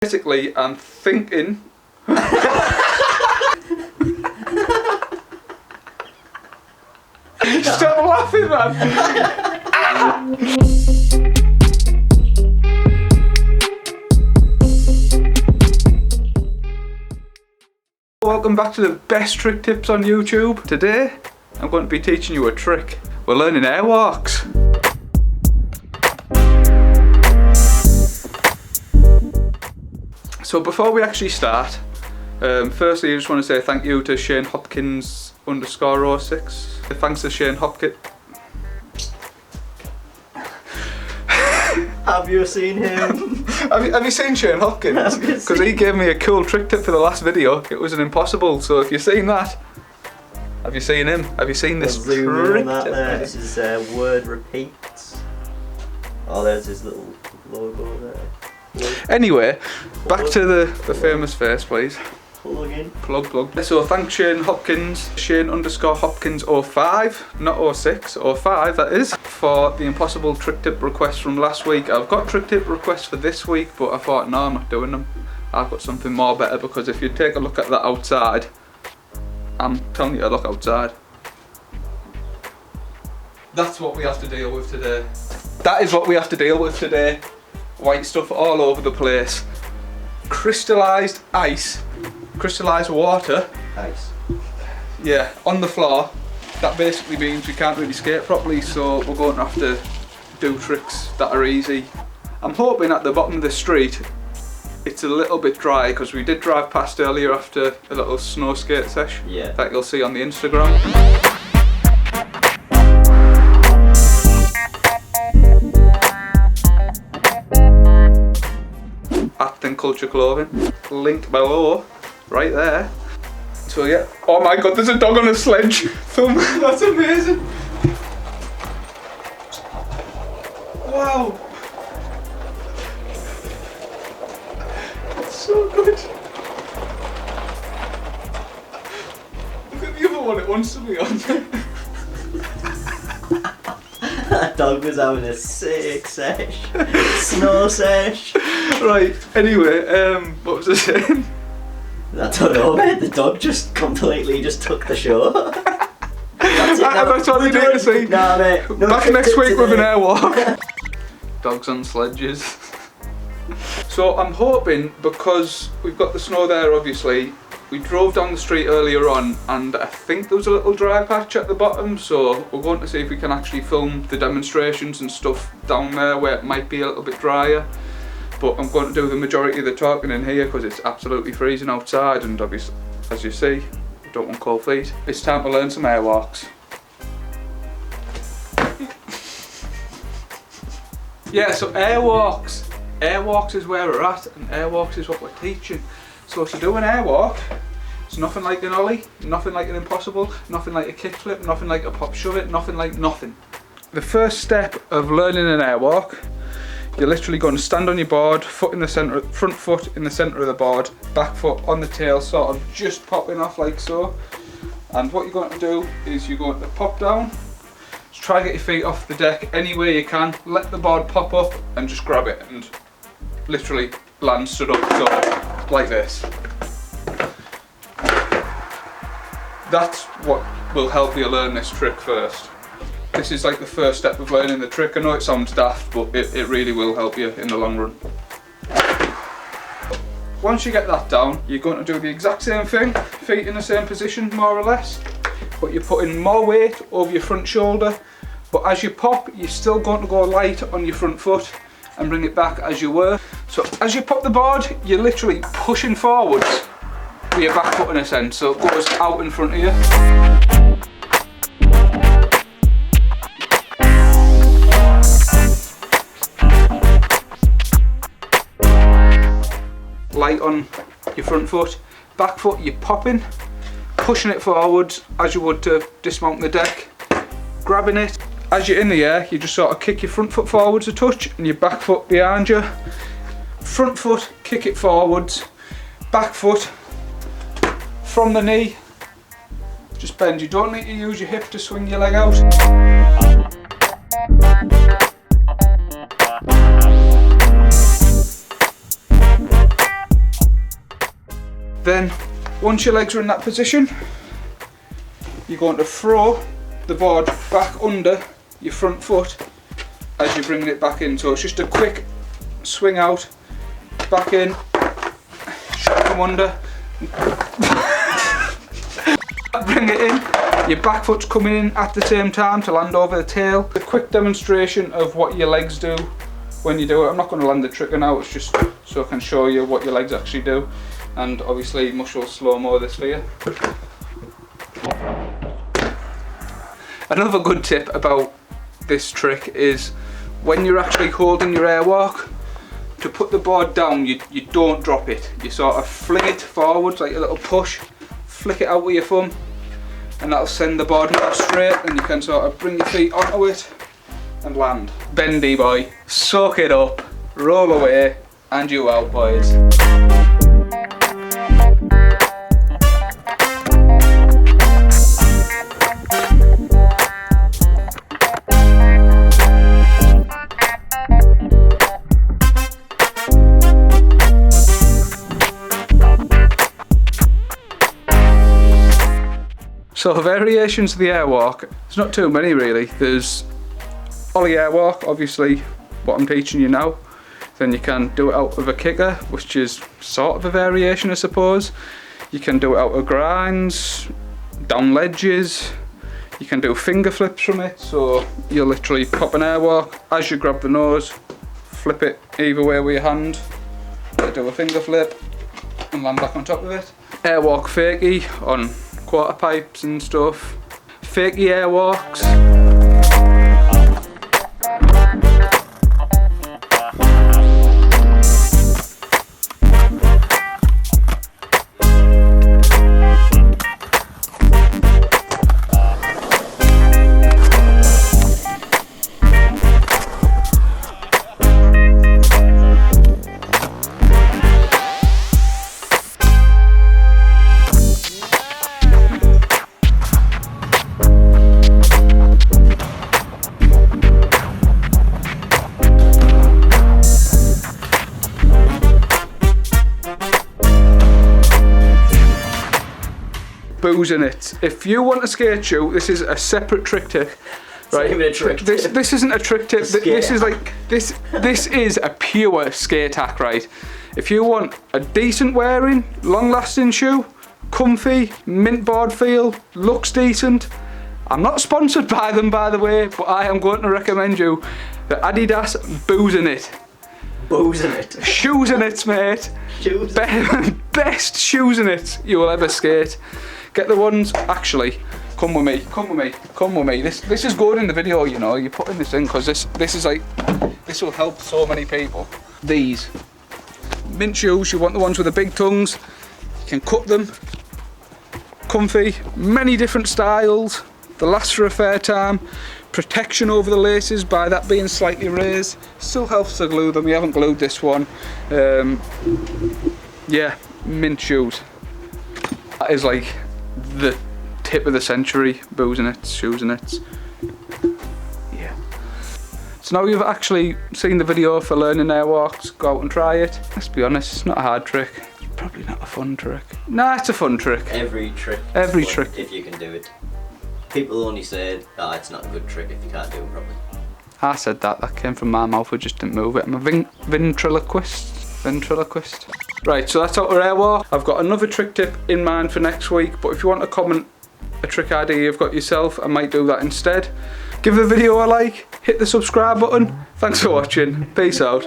Basically, I'm thinking... Stop laughing, man! Welcome back to the best trick tips on YouTube. Today, I'm going to be teaching you a trick. We're learning airwalks. So before we actually start, firstly I just want to say thank you to Shane Hopkins _06. Thanks to Shane Hopkins. Have you seen him? have you seen Shane Hopkins? Because he gave me a cool trick tip for the last video. It was an impossible, so if you've seen that, have you seen him? Have you seen this trick tip? This is word repeats. Oh, there's his little logo there. Anyway, back to the famous face, please. Plug in. Plug. So thanks Shane Hopkins, Shane _Hopkins 05, not 06, 05 that is, for the impossible trick tip request from last week. I've got trick tip requests for this week, but I thought, no, I'm not doing them. I've got something more better, because if you take a look at that outside, I'm telling you to look outside. That's what we have to deal with today. That is what we have to deal with today. White stuff all over the place. Crystallised ice. Crystallised water. Ice. Yeah, on the floor. That basically means we can't really skate properly, so we're going to have to do tricks that are easy. I'm hoping at the bottom of the street it's a little bit dry, because we did drive past earlier after a little snow skate sesh. Yeah. That you'll see on the Instagram. Culture Clothing, link below, right there. So yeah, oh my god, there's a dog on a sledge. Film, that's amazing. Wow, it's so good. Look at the other one, it wants to be on. That dog was having a sick sesh. Snow sesh. Right, anyway, what was I saying? I don't know, mate. The dog just completely took the show. That's all you need to see. Nah, mate. No, back next week with an airwalk. Dogs on sledges. So I'm hoping, because we've got the snow there obviously, we drove down the street earlier on and I think there was a little dry patch at the bottom, so we're going to see if we can actually film the demonstrations and stuff down there where it might be a little bit drier. But I'm going to do the majority of the talking in here because it's absolutely freezing outside, and obviously, as you see, I don't want cold feet. It's time to learn some airwalks. Yeah, so airwalks. Airwalks is where we're at, and airwalks is what we're teaching. So to do an airwalk, it's nothing like an ollie, nothing like an impossible, nothing like a kickflip, nothing like a pop shove it, nothing like nothing. The first step of learning an airwalk, you're literally going to stand on your board, foot in the centre, front foot in the centre of the board, back foot on the tail, sort of just popping off like so. And what you're going to do is you're going to pop down, just try to get your feet off the deck any way you can, let the board pop up and just grab it and literally land stood up, so like this. That's what will help you learn this trick first. This is like the first step of learning the trick. I know it sounds daft, but it really will help you in the long run. Once you get that down, you're going to do the exact same thing, feet in the same position more or less, but you're putting more weight over your front shoulder, but as you pop, you're still going to go light on your front foot and bring it back as you were. So as you pop the board, you're literally pushing forwards with your back foot in a sense, so it goes out in front of you. Light on your front foot, back foot you're popping, pushing it forwards as you would to dismount the deck, grabbing it. As you're in the air, you just sort of kick your front foot forwards a touch and your back foot behind you. Front foot, kick it forwards, back foot from the knee, just bend. You don't need to use your hip to swing your leg out. Then, once your legs are in that position, you're going to throw the board back under your front foot as you're bringing it back in. So it's just a quick swing out, back in, shove them under, bring it in. Your back foot's coming in at the same time to land over the tail. A quick demonstration of what your legs do when you do it. I'm not going to land the trigger now, it's just so I can show you what your legs actually do. And obviously Mush will slow-mo this for you. Another good tip about this trick is when you're actually holding your airwalk, to put the board down, you don't drop it. You sort of fling it forwards like a little push, flick it out with your thumb, and that'll send the board more straight, and you can sort of bring your feet onto it and land. Bendy boy, soak it up, roll away, and you out, boys. So variations of the airwalk, there's not too many really. There's ollie airwalk, obviously what I'm teaching you now. Then you can do it out of a kicker, which is sort of a variation I suppose. You can do it out of grinds, down ledges. You can do finger flips from it, so you'll literally pop an airwalk, as you grab the nose, flip it either way with your hand, do a finger flip and land back on top of it. Airwalk fakie on quarter pipes and stuff. Fakie airwalks. BUSENITZ. If you want a skate shoe, this is a separate trick tip. Right? Even a trick tip. This isn't a trick tip. This is like this is a pure skate hack, right? If you want a decent wearing, long-lasting shoe, comfy, mint board feel, looks decent. I'm not sponsored by them, by the way, but I am going to recommend you the Adidas BUSENITZ. BUSENITZ. Shoes-in-its, mate. Shoes. Best shoes-in-its you will ever skate. Get the ones, actually, come with me, come with me, come with me. This is good in the video, you know, you're putting this in because this is like, this will help so many people. These mint shoes, you want the ones with the big tongues, you can cut them, comfy, many different styles, they last for a fair time, protection over the laces by that being slightly raised, still helps to glue them. We haven't glued this one. Yeah, mint shoes. That is like the tip of the century, BUSENITZ, shoes-in-its. Yeah. So now you've actually seen the video for learning airwalks, go out and try it. Let's be honest, it's not a hard trick. It's probably not a fun trick. Nah, it's a fun trick. Every trick. Every trick. If you can do it. People only say, oh, it's not a good trick if you can't do it properly. I said that came from my mouth, I just didn't move it. I'm a ventriloquist. Right, so that's out of airwalk. I've got another trick tip in mind for next week, but if you want to comment a trick idea you've got yourself, I might do that instead. Give the video a like, hit the subscribe button. Thanks for watching, peace out.